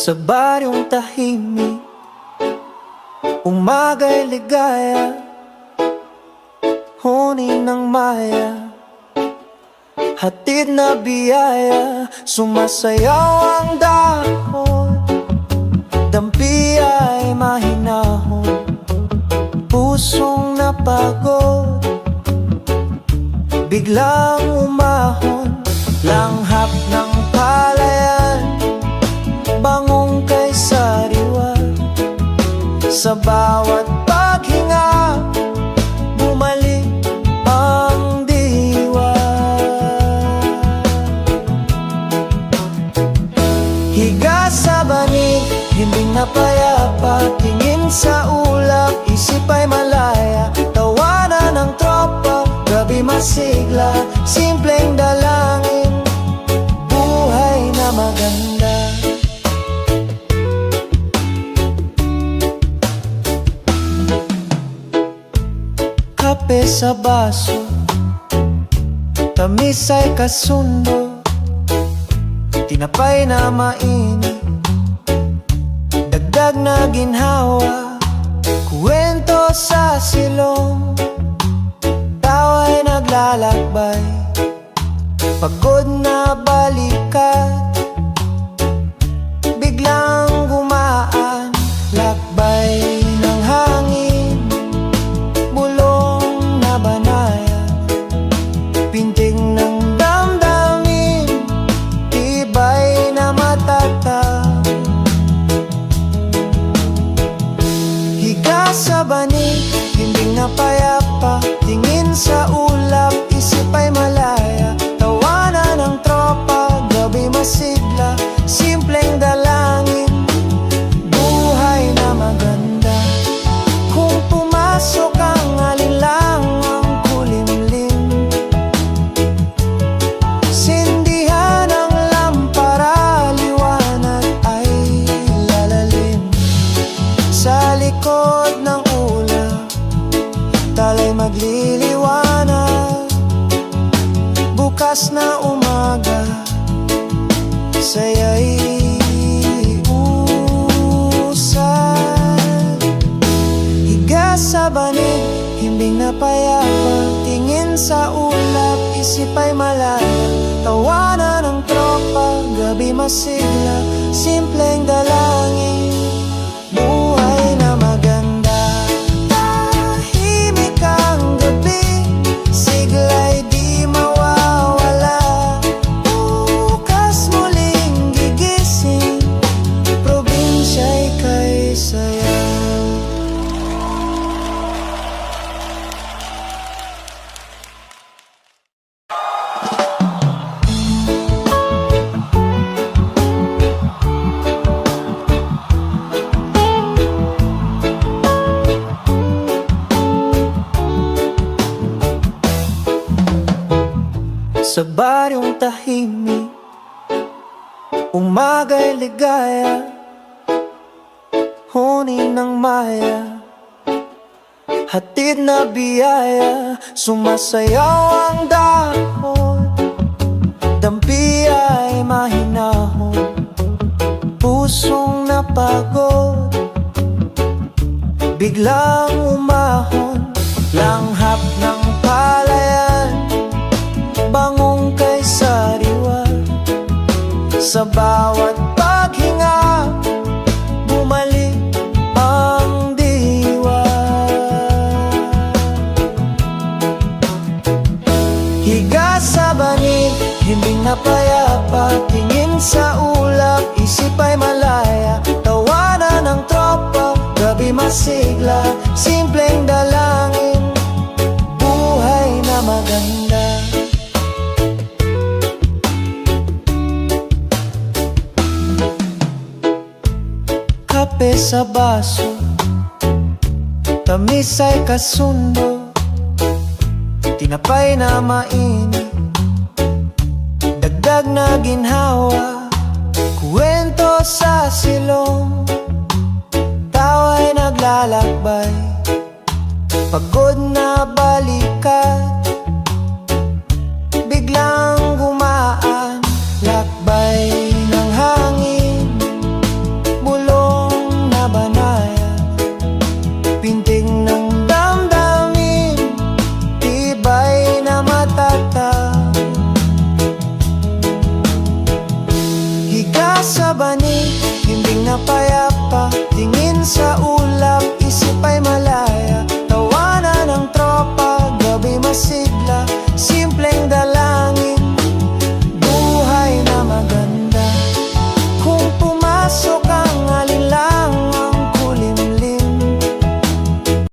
Sa baryong tahimik, umaga'y ligaya, huni ng maya, hatid na biyaya. Sumasayaw ang dahon, dampi ay mahinahon, pusong napagod, biglang umahon. Langhap ng palayan, bangong kay sariwa. Sa bawat paghinga, bumalik ang diwa. Higa sa banig, himbing na payapa, tingin sa ulap, isip ay malaya. Tawanan ng tropa, gabi masigla, simpleng dalangin, buhay na maganda. Kape sa baso, tamis ay kasundo, tinapay na mainit, dagdag na ginhawa, kuwento sa silong, tawa'y naglalakbay, pagod na balikat, biglang gumaan, lakbay ng hangin, bulong na banaya, pintig ng damdamin, tibay na matatag. Higa sa banig, himbing na payapa, tingin sa ulap, isip ay malaya. Tawanan ng tropa, gabi masigla, simpleng dalangin, buhay na maganda. Kung pumasok ang alinlangang kulimlim, sindihan ang lampara, liwanag ay lalalim. Sa likod ng ulap, talay magliliwanag, bukas na umaga, saya'y usad. Higa sa banig, himbing na payapa, tingin sa ulap, isip ay malaya. Tawanan ng tropa, gabi masigla, simpleng dalangin, buhay na maganda. Tahimik ang gabi, sigla'y di mawawala, bukas muling gigising, probinsya'y kay saya. Sa baryong tahimik, umaga'y ligaya, huni ng maya, hatid na biyaya. Sumasayaw ang dahon, dampi ay mahinahon, pusong napagod, biglang umahon. Langhap ng palayan, bangong kay sariwa. Sa bawat paghinga, bumalik ang diwa. Higa sa banig, himbing na payapa, tingin sa ulap, isip ay malaya. Tawanan ng tropa, gabi masigla, simpleng dalangin, buhay na maganda. Kape sa baso, tamis ay kasundo, tinapay na mainit, dagdag na ginhawa, kuwento sa silong, tawa'y naglalakbay, pagod na balikat, biglang gumaan, lakbay ng hangin, mapayapa